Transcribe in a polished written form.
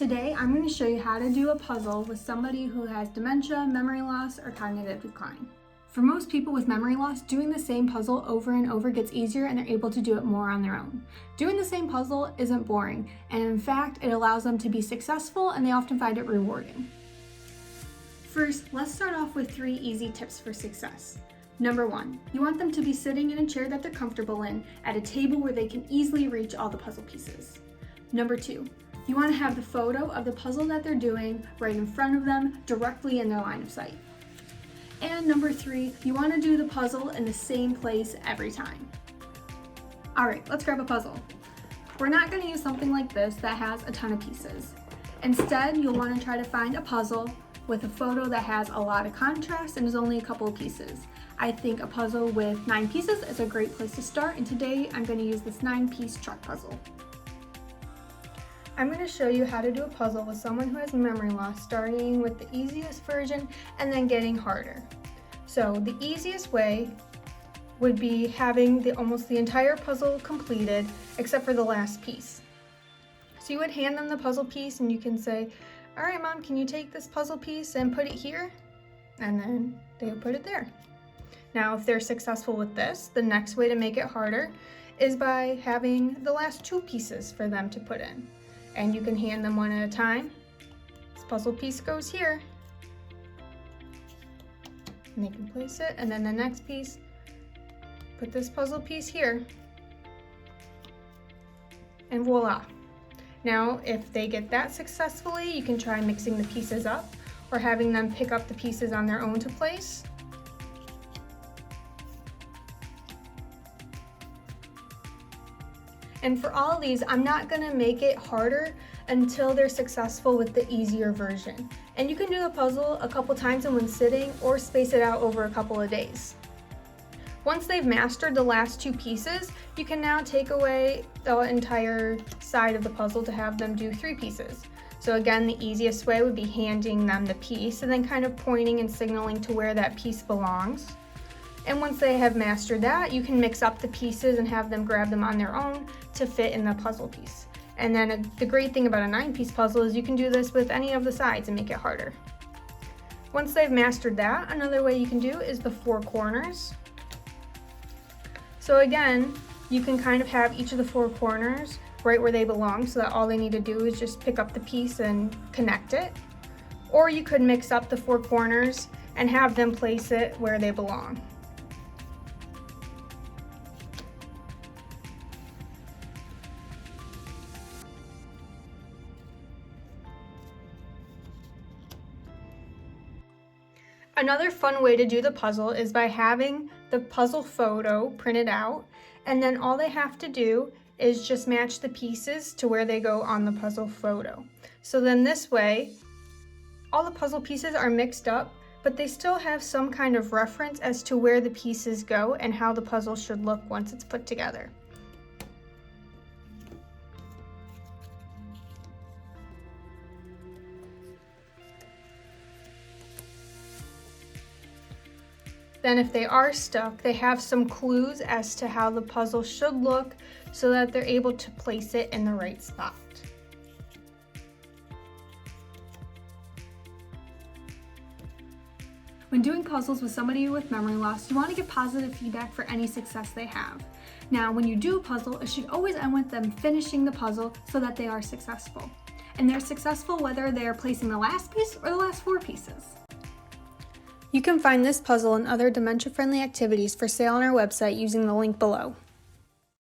Today, I'm going to show you how to do a puzzle with somebody who has dementia, memory loss, or cognitive decline. For most people with memory loss, doing the same puzzle over and over gets easier and they're able to do it more on their own. Doing the same puzzle isn't boring, and in fact, it allows them to be successful and they often find it rewarding. First, let's start off with 3 easy tips for success. Number 1, you want them to be sitting in a chair that they're comfortable in at a table where they can easily reach all the puzzle pieces. Number 2, you want to have the photo of the puzzle that they're doing right in front of them, directly in their line of sight. And number 3, you want to do the puzzle in the same place every time. Alright, let's grab a puzzle. We're not going to use something like this that has a ton of pieces. Instead, you'll want to try to find a puzzle with a photo that has a lot of contrast and is only a couple of pieces. I think a puzzle with 9 pieces is a great place to start, and today I'm going to use this 9-piece truck puzzle. I'm going to show you how to do a puzzle with someone who has memory loss, starting with the easiest version and then getting harder. So the easiest way would be having almost the entire puzzle completed except for the last piece. So you would hand them the puzzle piece and you can say, "All right, Mom, can you take this puzzle piece and put it here?" And then they would put it there. Now, if they're successful with this, the next way to make it harder is by having the last 2 pieces for them to put in. And you can hand them one at a time. This puzzle piece goes here. And they can place it, and then the next piece, put this puzzle piece here. And voila. Now, if they get that successfully, you can try mixing the pieces up or having them pick up the pieces on their own to place. And for all of these, I'm not gonna make it harder until they're successful with the easier version. And you can do the puzzle a couple times in one sitting or space it out over a couple of days. Once they've mastered the last 2 pieces, you can now take away the entire side of the puzzle to have them do 3 pieces. So again, the easiest way would be handing them the piece and then kind of pointing and signaling to where that piece belongs. And once they have mastered that, you can mix up the pieces and have them grab them on their own to fit in the puzzle piece. And then the great thing about a 9-piece puzzle is you can do this with any of the sides and make it harder. Once they've mastered that, another way you can do is the 4 corners. So again, you can kind of have each of the 4 corners right where they belong so that all they need to do is just pick up the piece and connect it. Or you could mix up the 4 corners and have them place it where they belong. Another fun way to do the puzzle is by having the puzzle photo printed out, and then all they have to do is just match the pieces to where they go on the puzzle photo. So then this way, all the puzzle pieces are mixed up, but they still have some kind of reference as to where the pieces go and how the puzzle should look once it's put together. Then if they are stuck, they have some clues as to how the puzzle should look so that they're able to place it in the right spot. When doing puzzles with somebody with memory loss, you want to get positive feedback for any success they have. Now, when you do a puzzle, it should always end with them finishing the puzzle so that they are successful. And they're successful whether they're placing the last piece or the last 4 pieces. You can find this puzzle and other dementia-friendly activities for sale on our website using the link below.